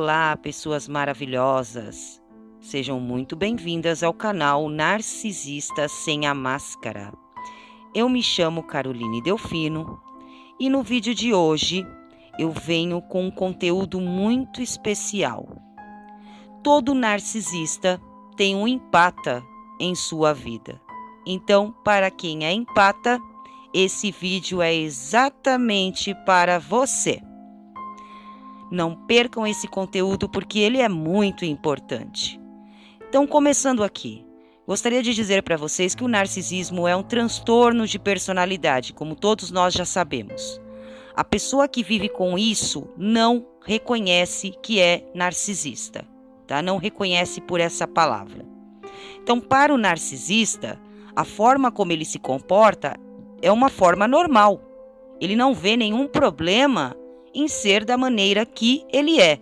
Olá, pessoas maravilhosas! Sejam muito bem-vindas ao canal Narcisista Sem a Máscara. Eu me chamo Caroline Delfino e no vídeo de hoje eu venho com um conteúdo muito especial. Todo narcisista tem um empata em sua vida. Então, para quem é empata, esse vídeo é exatamente para você. Não percam esse conteúdo porque ele é muito importante. Então, começando aqui, gostaria de dizer para vocês que o narcisismo é um transtorno de personalidade, como todos nós já sabemos. A pessoa que vive com isso não reconhece que é narcisista, tá? Não reconhece por essa palavra. Então, para o narcisista, a forma como ele se comporta é uma forma normal. Ele não vê nenhum problema em ser da maneira que ele é.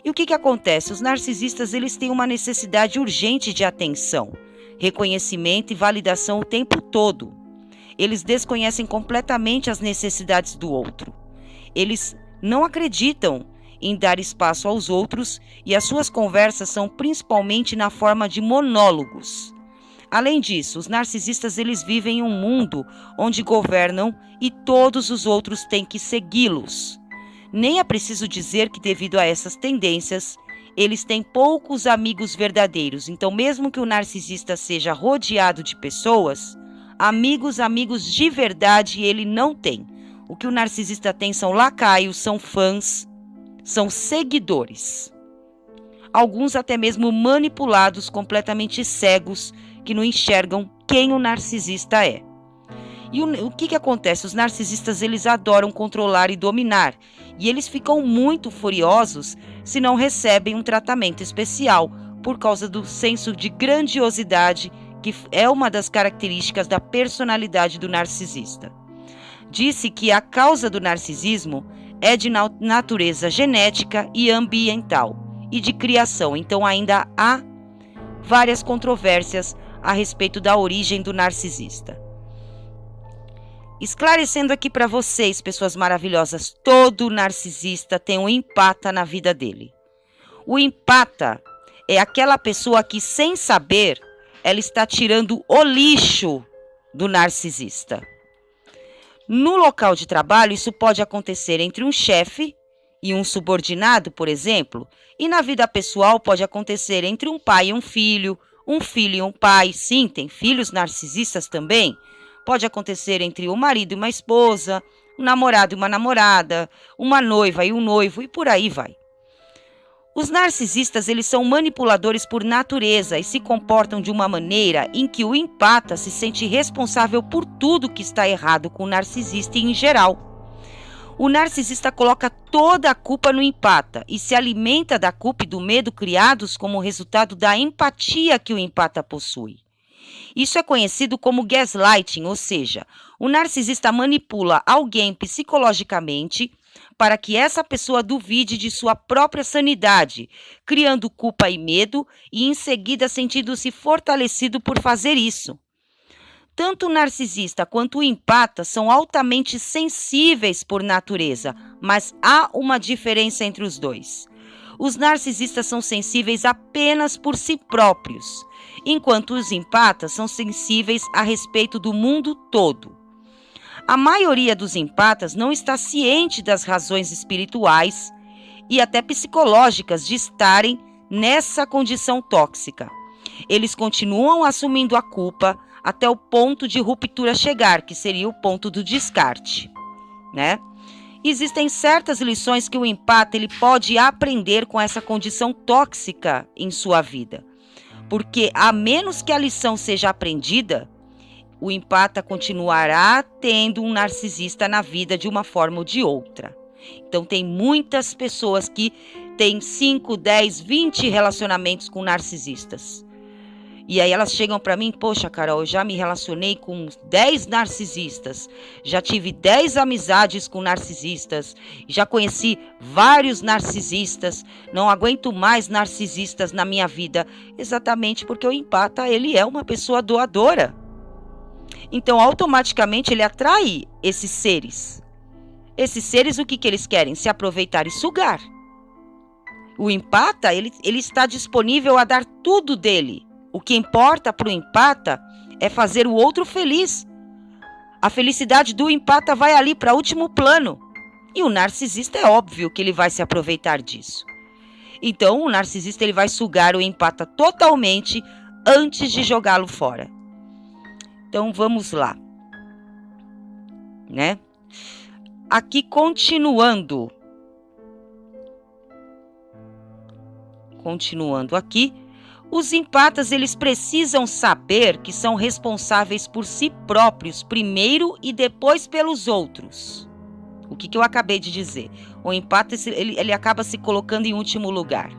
E o que acontece? Os narcisistas eles têm uma necessidade urgente de atenção, reconhecimento e validação o tempo todo. Eles desconhecem completamente as necessidades do outro. Eles não acreditam em dar espaço aos outros e as suas conversas são principalmente na forma de monólogos. Além disso, os narcisistas eles vivem em um mundo onde governam e todos os outros têm que segui-los. Nem é preciso dizer que, devido a essas tendências, eles têm poucos amigos verdadeiros. Então, mesmo que o narcisista seja rodeado de pessoas, amigos de verdade ele não tem. O que o narcisista tem são lacaios, são fãs, são seguidores. Alguns até mesmo manipulados, completamente cegos, que não enxergam quem o narcisista é. E o que acontece? Os narcisistas eles adoram controlar e dominar. E eles ficam muito furiosos se não recebem um tratamento especial por causa do senso de grandiosidade que é uma das características da personalidade do narcisista. Disse que a causa do narcisismo é de natureza genética e ambiental e de criação. Então ainda há várias controvérsias a respeito da origem do narcisista. Esclarecendo aqui para vocês, pessoas maravilhosas, todo narcisista tem um empata na vida dele. O empata é aquela pessoa que, sem saber, ela está tirando o lixo do narcisista. No local de trabalho, isso pode acontecer entre um chefe e um subordinado, por exemplo, e na vida pessoal pode acontecer entre um pai e um filho e um pai. Sim, tem filhos narcisistas também. Pode acontecer entre um marido e uma esposa, um namorado e uma namorada, uma noiva e um noivo e por aí vai. Os narcisistas eles são manipuladores por natureza e se comportam de uma maneira em que o empata se sente responsável por tudo que está errado com o narcisista e em geral. O narcisista coloca toda a culpa no empata e se alimenta da culpa e do medo criados como resultado da empatia que o empata possui. Isso é conhecido como gaslighting, ou seja, o narcisista manipula alguém psicologicamente para que essa pessoa duvide de sua própria sanidade, criando culpa e medo e em seguida sentindo-se fortalecido por fazer isso. Tanto o narcisista quanto o empata são altamente sensíveis por natureza, mas há uma diferença entre os dois. Os narcisistas são sensíveis apenas por si próprios, enquanto os empatas são sensíveis a respeito do mundo todo. A maioria dos empatas não está ciente das razões espirituais e até psicológicas de estarem nessa condição tóxica. Eles continuam assumindo a culpa até o ponto de ruptura chegar, que seria o ponto do descarte, né? Existem certas lições que o empata ele pode aprender com essa condição tóxica em sua vida. Porque a menos que a lição seja aprendida, o empata continuará tendo um narcisista na vida de uma forma ou de outra. Então tem muitas pessoas que têm 5, 10, 20 relacionamentos com narcisistas. E aí elas chegam para mim, poxa, Carol, eu já me relacionei com 10 narcisistas, já tive 10 amizades com narcisistas, já conheci vários narcisistas, não aguento mais narcisistas na minha vida. Exatamente porque o empata, ele é uma pessoa doadora. Então, automaticamente, ele atrai esses seres. Esses seres, o que eles querem? Se aproveitar e sugar. O empata, ele está disponível a dar tudo dele. O que importa para o empata é fazer o outro feliz. A felicidade do empata vai ali para último plano. E o narcisista é óbvio que ele vai se aproveitar disso. Então, o narcisista ele vai sugar o empata totalmente antes de jogá-lo fora. Então, vamos lá. Né? Aqui, continuando aqui, os empatas eles precisam saber que são responsáveis por si próprios primeiro e depois pelos outros. O que eu acabei de dizer? O empata ele acaba se colocando em último lugar.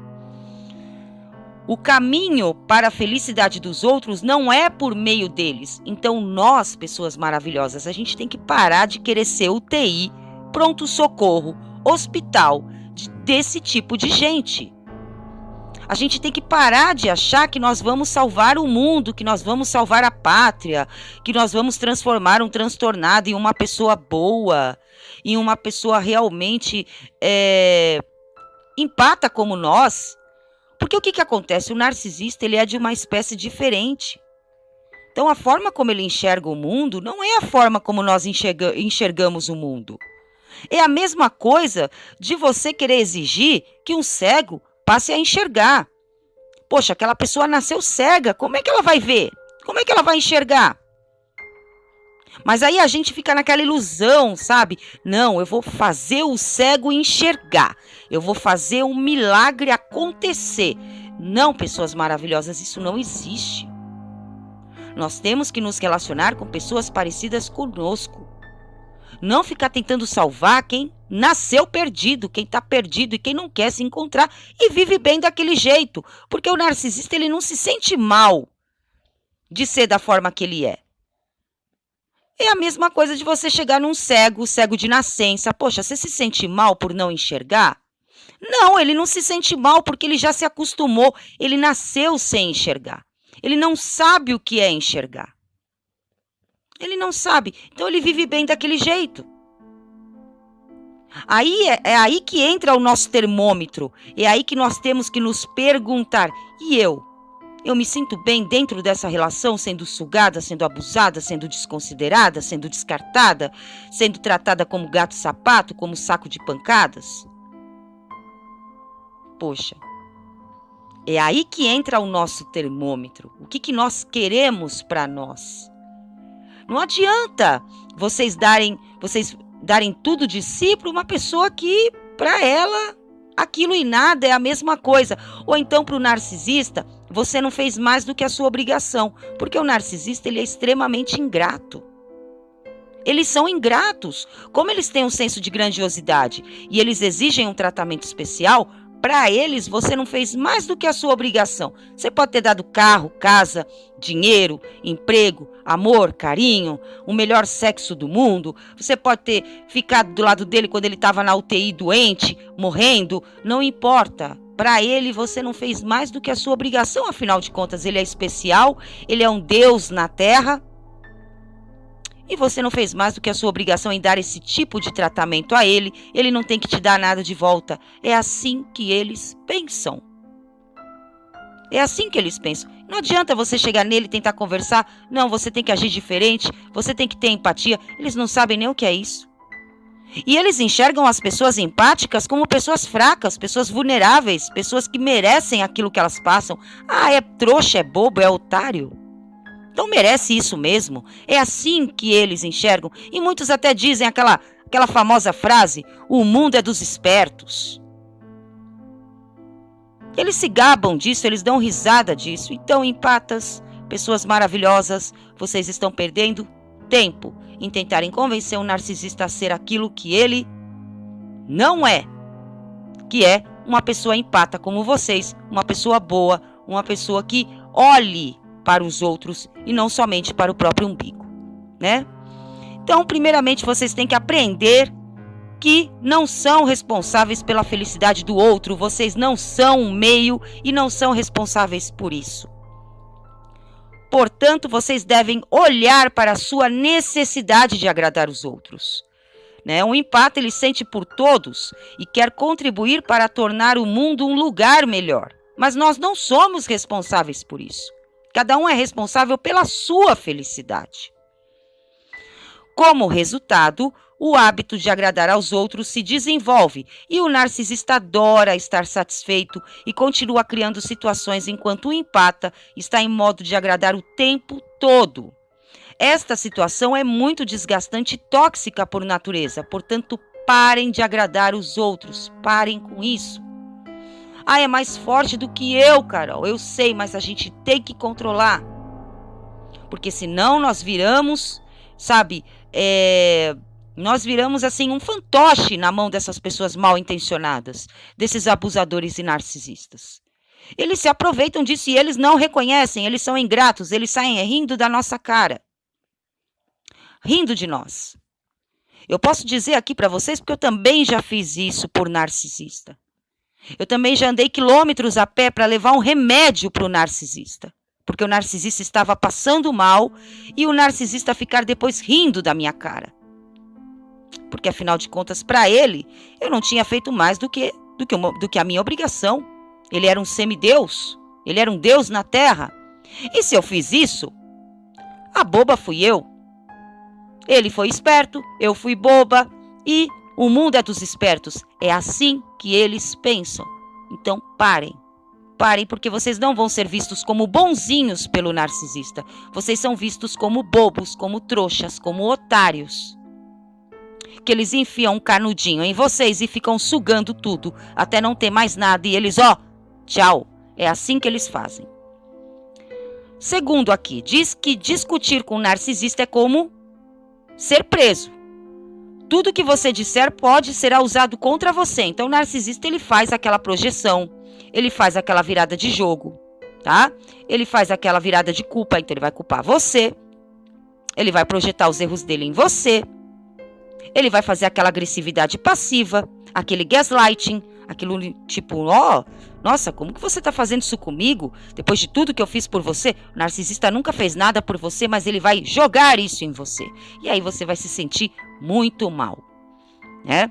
O caminho para a felicidade dos outros não é por meio deles. Então nós, pessoas maravilhosas, a gente tem que parar de querer ser UTI, pronto-socorro, hospital desse tipo de gente. A gente tem que parar de achar que nós vamos salvar o mundo, que nós vamos salvar a pátria, que nós vamos transformar um transtornado em uma pessoa boa, em uma pessoa realmente empata como nós. Porque o que acontece? O narcisista ele é de uma espécie diferente. Então a forma como ele enxerga o mundo não é a forma como nós enxergamos o mundo. É a mesma coisa de você querer exigir que um cego passe a enxergar. Poxa, aquela pessoa nasceu cega, como é que ela vai ver? Como é que ela vai enxergar? Mas aí a gente fica naquela ilusão, sabe? Não, eu vou fazer o cego enxergar. Eu vou fazer um milagre acontecer. Não, pessoas maravilhosas, isso não existe. Nós temos que nos relacionar com pessoas parecidas conosco. Não ficar tentando salvar quem nasceu perdido, quem está perdido e quem não quer se encontrar e vive bem daquele jeito. Porque o narcisista ele não se sente mal de ser da forma que ele é. É a mesma coisa de você chegar num cego de nascença. Poxa, você se sente mal por não enxergar? Não, ele não se sente mal porque ele já se acostumou. Ele nasceu sem enxergar. Ele não sabe o que é enxergar. Ele não sabe. Então ele vive bem daquele jeito. Aí é aí que entra o nosso termômetro. É aí que nós temos que nos perguntar. E eu? Eu me sinto bem dentro dessa relação, sendo sugada, sendo abusada, sendo desconsiderada, sendo descartada, sendo tratada como gato-sapato, como saco de pancadas? Poxa, é aí que entra o nosso termômetro. O que nós queremos para nós? Não adianta vocês darem tudo de si para uma pessoa que, para ela, aquilo e nada é a mesma coisa. Ou então, para o narcisista, você não fez mais do que a sua obrigação. Porque o narcisista ele é extremamente ingrato. Eles são ingratos. Como eles têm um senso de grandiosidade e eles exigem um tratamento especial, para eles você não fez mais do que a sua obrigação. Você pode ter dado carro, casa, dinheiro, emprego, amor, carinho, o melhor sexo do mundo. Você pode ter ficado do lado dele quando ele estava na UTI doente, morrendo. Não importa. Para ele você não fez mais do que a sua obrigação. Afinal de contas, ele é especial, ele é um Deus na Terra. E você não fez mais do que a sua obrigação em dar esse tipo de tratamento a ele. Ele não tem que te dar nada de volta. É assim que eles pensam. É assim que eles pensam. Não adianta você chegar nele e tentar conversar. Não, você tem que agir diferente. Você tem que ter empatia. Eles não sabem nem o que é isso. E eles enxergam as pessoas empáticas como pessoas fracas, pessoas vulneráveis, pessoas que merecem aquilo que elas passam. Ah, é trouxa, é bobo, é otário. Então merece isso mesmo. É assim que eles enxergam. E muitos até dizem aquela famosa frase, o mundo é dos espertos. Eles se gabam disso, eles dão risada disso. Então, empatas, pessoas maravilhosas, vocês estão perdendo tempo em tentarem convencer um narcisista a ser aquilo que ele não é. Que é uma pessoa empata como vocês, uma pessoa boa, uma pessoa que olhe para os outros e não somente para o próprio umbigo, né? Então, primeiramente, vocês têm que aprender que não são responsáveis pela felicidade do outro, vocês não são um meio e não são responsáveis por isso. Portanto, vocês devem olhar para a sua necessidade de agradar os outros. né? Um empata, ele sente por todos e quer contribuir para tornar o mundo um lugar melhor. Mas nós não somos responsáveis por isso. Cada um é responsável pela sua felicidade. Como resultado, o hábito de agradar aos outros se desenvolve e o narcisista adora estar satisfeito e continua criando situações enquanto o empata está em modo de agradar o tempo todo. Esta situação é muito desgastante e tóxica por natureza, portanto, parem de agradar os outros, parem com isso. Ah, é mais forte do que eu, Carol, eu sei, mas a gente tem que controlar. Porque senão nós viramos, sabe, nós viramos assim um fantoche na mão dessas pessoas mal intencionadas, desses abusadores e narcisistas. Eles se aproveitam disso e eles não reconhecem, eles são ingratos, eles saem rindo da nossa cara. Rindo de nós. Eu posso dizer aqui para vocês porque eu também já fiz isso por narcisista. Eu também já andei quilômetros a pé para levar um remédio para o narcisista. Porque o narcisista estava passando mal e o narcisista ficar depois rindo da minha cara. Porque afinal de contas, para ele, eu não tinha feito mais do que a minha obrigação. Ele era um semideus, ele era um deus na terra. E se eu fiz isso, a boba fui eu. Ele foi esperto, eu fui boba e o mundo é dos espertos. É assim que eles pensam. Então parem. Parem porque vocês não vão ser vistos como bonzinhos pelo narcisista. Vocês são vistos como bobos, como trouxas, como otários. Que eles enfiam um canudinho em vocês e ficam sugando tudo até não ter mais nada e eles, tchau. É assim que eles fazem. Segundo aqui, diz que discutir com um narcisista é como ser preso. Tudo que você disser pode ser usado contra você. Então o narcisista ele faz aquela projeção, ele faz aquela virada de jogo, tá? Ele faz aquela virada de culpa, então ele vai culpar você. Ele vai projetar os erros dele em você. Ele vai fazer aquela agressividade passiva, aquele gaslighting, aquilo tipo, nossa, como que você está fazendo isso comigo? Depois de tudo que eu fiz por você, o narcisista nunca fez nada por você, mas ele vai jogar isso em você. E aí você vai se sentir muito mal, né?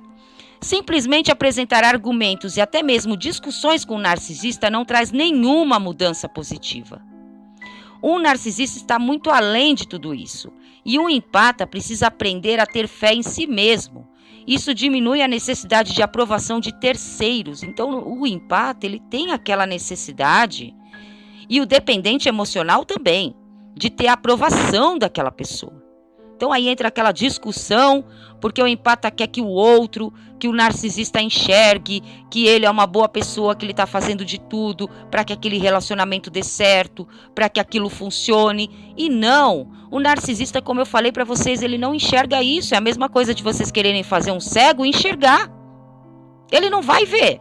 Simplesmente apresentar argumentos e até mesmo discussões com o narcisista não traz nenhuma mudança positiva. Um narcisista está muito além de tudo isso. E um empata precisa aprender a ter fé em si mesmo. Isso diminui a necessidade de aprovação de terceiros. Então, o empata, ele tem aquela necessidade, e o dependente emocional também, de ter a aprovação daquela pessoa. Então, aí entra aquela discussão, porque o empata quer que o outro, que o narcisista enxergue, que ele é uma boa pessoa, que ele está fazendo de tudo para que aquele relacionamento dê certo, para que aquilo funcione. E não, o narcisista, como eu falei para vocês, ele não enxerga isso. É a mesma coisa de vocês quererem fazer um cego enxergar. Ele não vai ver.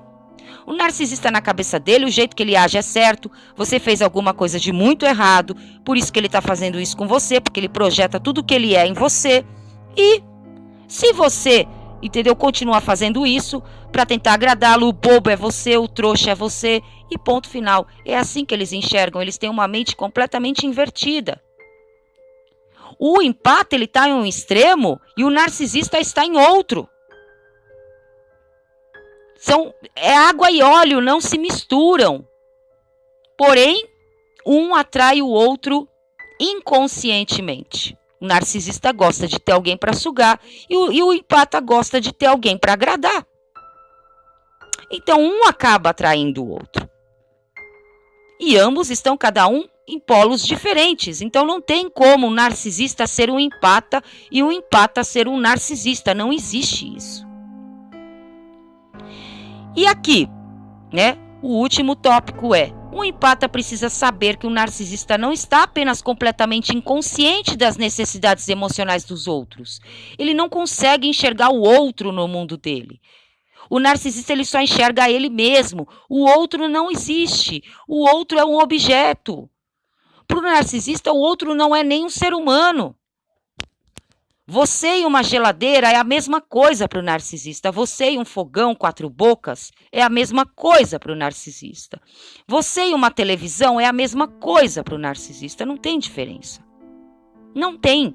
O narcisista, na cabeça dele, o jeito que ele age é certo. Você fez alguma coisa de muito errado, por isso que ele está fazendo isso com você, porque ele projeta tudo que ele é em você. E se você, entendeu, continuar fazendo isso para tentar agradá-lo, o bobo é você, o trouxa é você, e ponto final. É assim que eles enxergam, eles têm uma mente completamente invertida. O empate, ele está em um extremo e o narcisista está em outro. É água e óleo, não se misturam. Porém, um atrai o outro inconscientemente. O narcisista gosta de ter alguém para sugar e o empata gosta de ter alguém para agradar. Então, um acaba atraindo o outro. E ambos estão cada um em polos diferentes. Então, não tem como um narcisista ser um empata e um empata ser um narcisista. Não existe isso. E aqui, né, o último tópico é: um empata precisa saber que o narcisista não está apenas completamente inconsciente das necessidades emocionais dos outros. Ele não consegue enxergar o outro no mundo dele. O narcisista ele só enxerga ele mesmo. O outro não existe. O outro é um objeto. Para o narcisista, o outro não é nem um ser humano. Você e uma geladeira é a mesma coisa para o narcisista. Você e um fogão 4 bocas é a mesma coisa para o narcisista. Você e uma televisão é a mesma coisa para o narcisista. Não tem diferença. Não tem.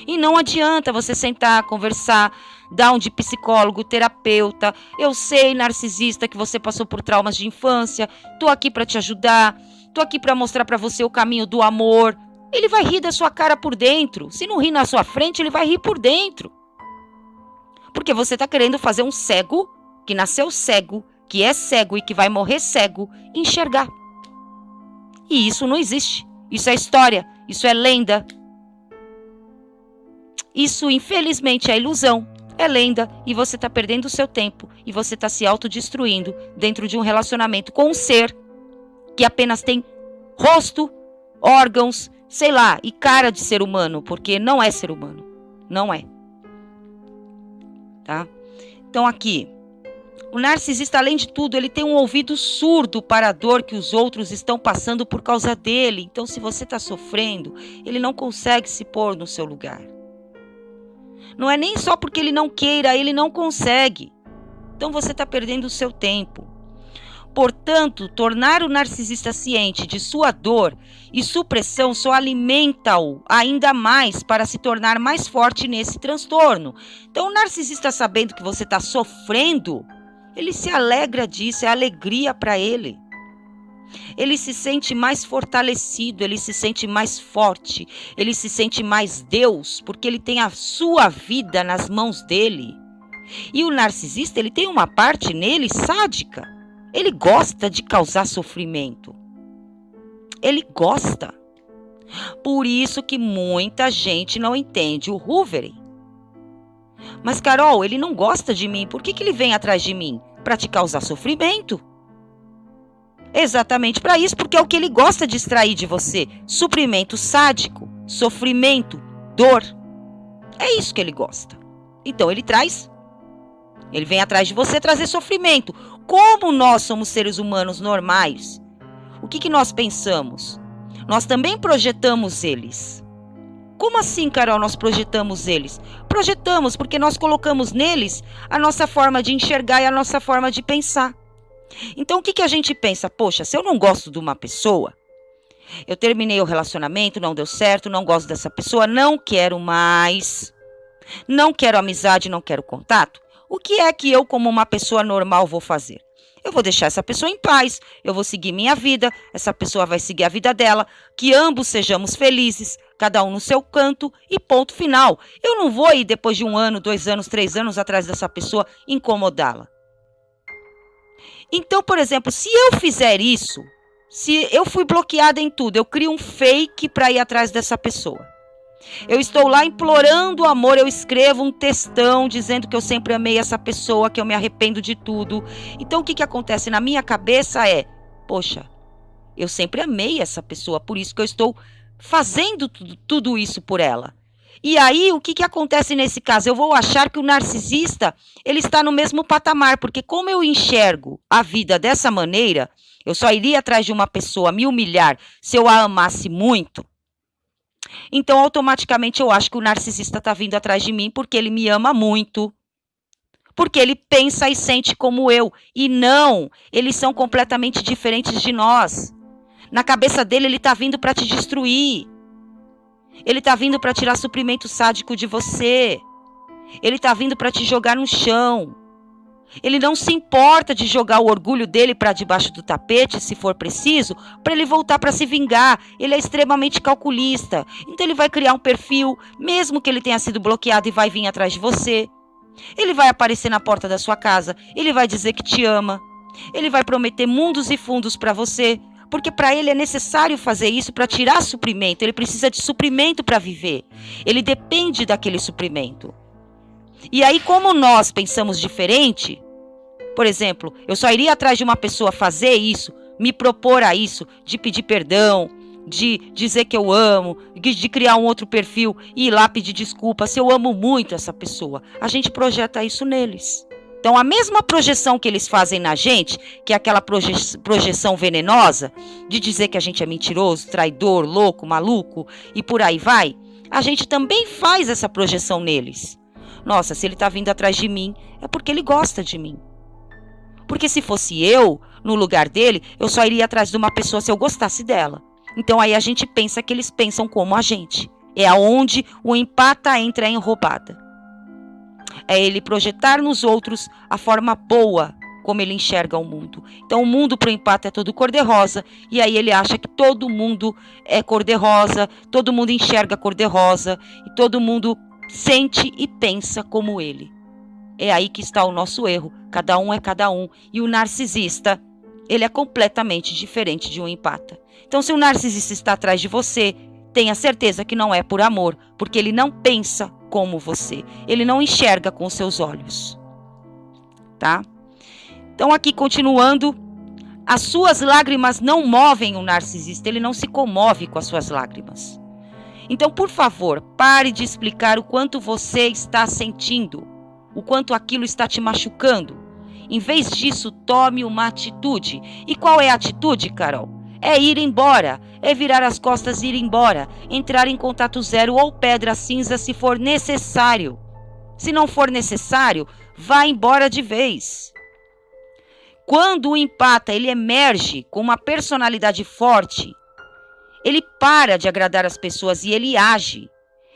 E não adianta você sentar, conversar, dar um de psicólogo, terapeuta. Eu sei, narcisista, que você passou por traumas de infância. Tô aqui para te ajudar. Tô aqui para mostrar para você o caminho do amor. Ele vai rir da sua cara por dentro. Se não rir na sua frente, ele vai rir por dentro. Porque você tá querendo fazer um cego, que nasceu cego, que é cego e que vai morrer cego, enxergar. E isso não existe. Isso é história. Isso é lenda. Isso, infelizmente, é ilusão, é lenda, e você está perdendo o seu tempo e você está se autodestruindo dentro de um relacionamento com um ser que apenas tem rosto, órgãos, sei lá, e cara de ser humano, porque não é ser humano, não é. Tá? Então aqui, o narcisista, além de tudo, ele tem um ouvido surdo para a dor que os outros estão passando por causa dele. Então, se você está sofrendo, ele não consegue se pôr no seu lugar. Não é nem só porque ele não queira, ele não consegue. Então você está perdendo o seu tempo. Portanto, tornar o narcisista ciente de sua dor e supressão só alimenta-o ainda mais para se tornar mais forte nesse transtorno. Então, o narcisista, sabendo que você está sofrendo, ele se alegra disso, é alegria para ele. Ele se sente mais fortalecido, ele se sente mais forte, ele se sente mais Deus, porque ele tem a sua vida nas mãos dele. E o narcisista, ele tem uma parte nele sádica. Ele gosta de causar sofrimento. Ele gosta. Por isso que muita gente não entende o Wolverine. Mas, Carol, ele não gosta de mim. Por que ele vem atrás de mim? Para te causar sofrimento. Exatamente para isso, porque é o que ele gosta de extrair de você. Suprimento sádico, sofrimento, dor. É isso que ele gosta. Então ele traz. Ele vem atrás de você trazer sofrimento. Como nós somos seres humanos normais, o que nós pensamos? Nós também projetamos eles. Como assim, Carol, nós projetamos eles? Projetamos porque nós colocamos neles a nossa forma de enxergar e a nossa forma de pensar. Então, o que a gente pensa? Poxa, se eu não gosto de uma pessoa, eu terminei o relacionamento, não deu certo, não gosto dessa pessoa, não quero mais, não quero amizade, não quero contato. O que é que eu, como uma pessoa normal, vou fazer? Eu vou deixar essa pessoa em paz, eu vou seguir minha vida, essa pessoa vai seguir a vida dela, que ambos sejamos felizes, cada um no seu canto e ponto final. Eu não vou ir depois de 1 ano, 2 anos, 3 anos atrás dessa pessoa incomodá-la. Então, por exemplo, se eu fizer isso, se eu fui bloqueada em tudo, eu crio um fake para ir atrás dessa pessoa. Eu estou lá implorando o amor, eu escrevo um textão dizendo que eu sempre amei essa pessoa, que eu me arrependo de tudo. Então, o que acontece na minha cabeça é, poxa, eu sempre amei essa pessoa, por isso que eu estou fazendo tudo isso por ela. E aí, o que acontece nesse caso? Eu vou achar que o narcisista, ele está no mesmo patamar, porque como eu enxergo a vida dessa maneira, eu só iria atrás de uma pessoa me humilhar se eu a amasse muito. Então, automaticamente, eu acho que o narcisista está vindo atrás de mim porque ele me ama muito. Porque ele pensa e sente como eu. E não, eles são completamente diferentes de nós. Na cabeça dele, ele está vindo para te destruir. Ele está vindo para tirar suprimento sádico de você. Ele está vindo para te jogar no chão. Ele não se importa de jogar o orgulho dele para debaixo do tapete, se for preciso, para ele voltar para se vingar. Ele é extremamente calculista. Então ele vai criar um perfil, mesmo que ele tenha sido bloqueado e vai vir atrás de você. Ele vai aparecer na porta da sua casa. Ele vai dizer que te ama. Ele vai prometer mundos e fundos para você. Porque para ele é necessário fazer isso para tirar suprimento. Ele precisa de suprimento para viver. Ele depende daquele suprimento. E aí, como nós pensamos diferente, por exemplo, eu só iria atrás de uma pessoa fazer isso, me propor a isso, de pedir perdão, de dizer que eu amo, de criar um outro perfil e ir lá pedir desculpa. Se eu amo muito essa pessoa, a gente projeta isso neles. Então, a mesma projeção que eles fazem na gente, que é aquela projeção venenosa, de dizer que a gente é mentiroso, traidor, louco, maluco e por aí vai, a gente também faz essa projeção neles. Nossa, se ele está vindo atrás de mim, é porque ele gosta de mim. Porque se fosse eu, no lugar dele, eu só iria atrás de uma pessoa se eu gostasse dela. Então aí a gente pensa que eles pensam como a gente. É aonde o empata entra em roubada. É ele projetar nos outros a forma boa como ele enxerga o mundo. Então o mundo para o empata é todo cor-de-rosa, e aí ele acha que todo mundo é cor-de-rosa, todo mundo enxerga cor-de-rosa, e todo mundo sente e pensa como ele. É aí que está o nosso erro. Cada um é cada um. E o narcisista, ele é completamente diferente de um empata. Então se o narcisista está atrás de você, tenha certeza que não é por amor, porque ele não pensa como você. Ele não enxerga com seus olhos. Tá? Então aqui continuando, as suas lágrimas não movem o narcisista, ele não se comove com as suas lágrimas. Então, por favor, pare de explicar o quanto você está sentindo, o quanto aquilo está te machucando. Em vez disso, tome uma atitude. E qual é a atitude, Carol? É ir embora, é virar as costas e ir embora, entrar em contato zero ou pedra cinza se for necessário. Se não for necessário, vá embora de vez. Quando o empata ele emerge com uma personalidade forte, ele para de agradar as pessoas e ele age.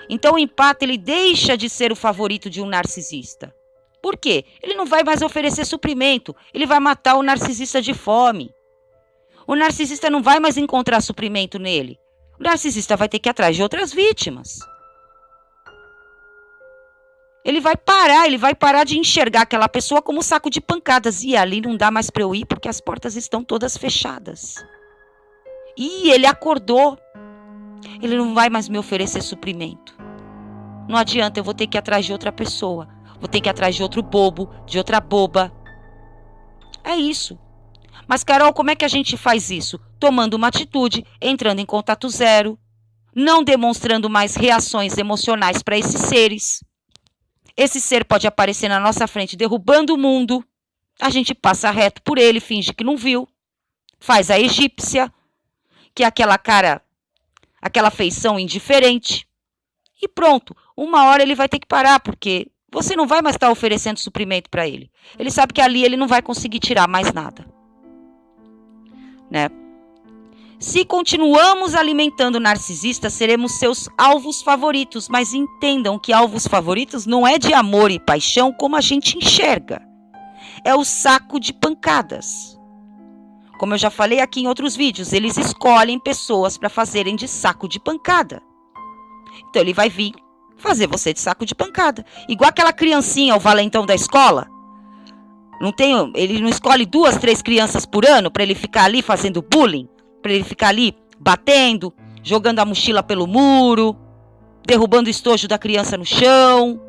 Então o empata ele deixa de ser o favorito de um narcisista. Por quê? Ele não vai mais oferecer suprimento, ele vai matar o narcisista de fome. O narcisista não vai mais encontrar suprimento nele. O narcisista vai ter que ir atrás de outras vítimas. Ele vai parar de enxergar aquela pessoa como um saco de pancadas. E ali não dá mais para eu ir porque as portas estão todas fechadas. E ele acordou. Ele não vai mais me oferecer suprimento. Não adianta, eu vou ter que ir atrás de outra pessoa. Vou ter que ir atrás de outro bobo, de outra boba. É isso. Mas, Carol, como é que a gente faz isso? Tomando uma atitude, entrando em contato zero, não demonstrando mais reações emocionais para esses seres. Esse ser pode aparecer na nossa frente derrubando o mundo. A gente passa reto por ele, finge que não viu. Faz a egípcia, que é aquela cara, aquela feição indiferente. E pronto, uma hora ele vai ter que parar, porque você não vai mais estar oferecendo suprimento para ele. Ele sabe que ali ele não vai conseguir tirar mais nada. Né? Se continuamos alimentando narcisistas, seremos seus alvos favoritos. Mas entendam que alvos favoritos não é de amor e paixão como a gente enxerga. É o saco de pancadas. Como eu já falei aqui em outros vídeos, eles escolhem pessoas para fazerem de saco de pancada. Então ele vai vir fazer você de saco de pancada. Igual aquela criancinha, o valentão da escola. Ele não escolhe 2, 3 crianças por ano para ele ficar ali fazendo bullying, para ele ficar ali batendo, jogando a mochila pelo muro, derrubando o estojo da criança no chão,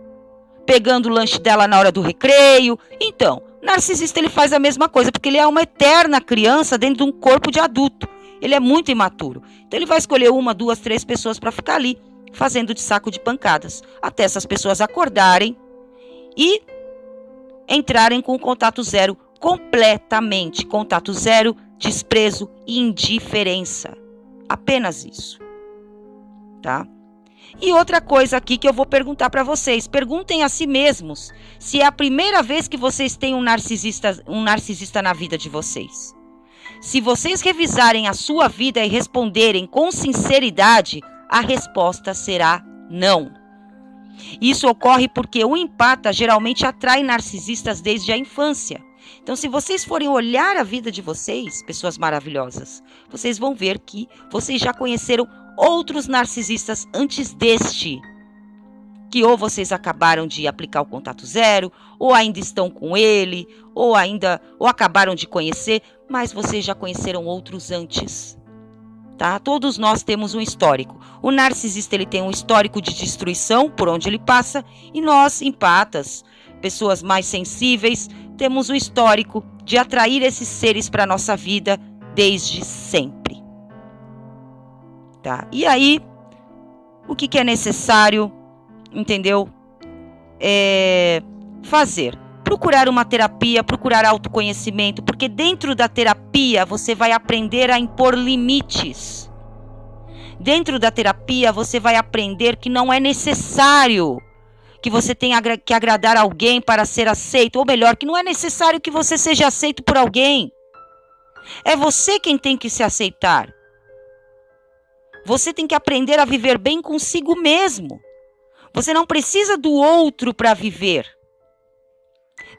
pegando o lanche dela na hora do recreio. Então, o narcisista ele faz a mesma coisa, porque ele é uma eterna criança dentro de um corpo de adulto. Ele é muito imaturo. Então ele vai escolher 1, 2, 3 pessoas para ficar ali, fazendo de saco de pancadas, até essas pessoas acordarem e entrarem com contato zero completamente. Contato zero, desprezo e indiferença. Apenas isso. Tá? E outra coisa aqui que eu vou perguntar para vocês. Perguntem a si mesmos se é a primeira vez que vocês têm um narcisista na vida de vocês. Se vocês revisarem a sua vida e responderem com sinceridade, a resposta será não. Isso ocorre porque o empata geralmente atrai narcisistas desde a infância. Então, se vocês forem olhar a vida de vocês, pessoas maravilhosas, vocês vão ver que vocês já conheceram outros narcisistas antes deste, que ou vocês acabaram de aplicar o contato zero, ou ainda estão com ele, ou acabaram de conhecer, mas vocês já conheceram outros antes. Tá? Todos nós temos um histórico. O narcisista ele tem um histórico de destruição por onde ele passa, e nós, empatas, pessoas mais sensíveis, temos um histórico de atrair esses seres para a nossa vida desde sempre. Tá? E aí, o que é necessário, entendeu? Fazer. Procurar uma terapia, procurar autoconhecimento, porque dentro da terapia você vai aprender a impor limites. Dentro da terapia você vai aprender que não é necessário que você tenha que agradar alguém para ser aceito, ou melhor, que não é necessário que você seja aceito por alguém. É você quem tem que se aceitar. Você tem que aprender a viver bem consigo mesmo. Você não precisa do outro para viver.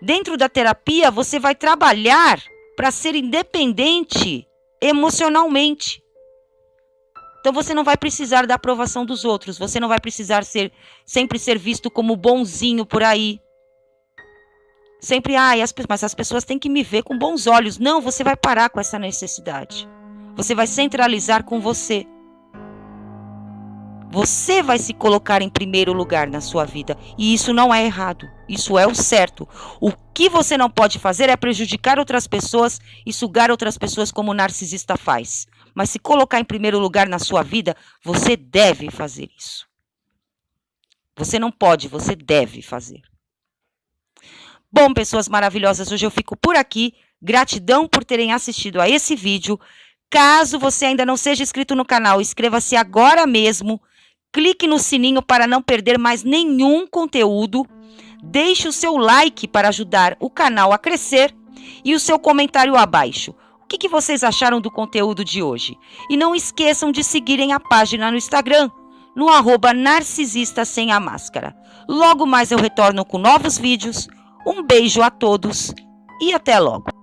Dentro da terapia, você vai trabalhar para ser independente emocionalmente. Então você não vai precisar da aprovação dos outros. Você não vai precisar sempre ser visto como bonzinho por aí. Sempre, mas as pessoas têm que me ver com bons olhos. Não, você vai parar com essa necessidade. Você vai centralizar com você. Você vai se colocar em primeiro lugar na sua vida. E isso não é errado. Isso é o certo. O que você não pode fazer é prejudicar outras pessoas e sugar outras pessoas como o narcisista faz. Mas se colocar em primeiro lugar na sua vida, você deve fazer isso. Você não pode, você deve fazer. Bom, pessoas maravilhosas, hoje eu fico por aqui. Gratidão por terem assistido a esse vídeo. Caso você ainda não seja inscrito no canal, inscreva-se agora mesmo. Clique no sininho para não perder mais nenhum conteúdo. Deixe o seu like para ajudar o canal a crescer e o seu comentário abaixo. O que vocês acharam do conteúdo de hoje? E não esqueçam de seguirem a página no Instagram, no @narcisista_sem-a-máscara. Logo mais eu retorno com novos vídeos. Um beijo a todos e até logo.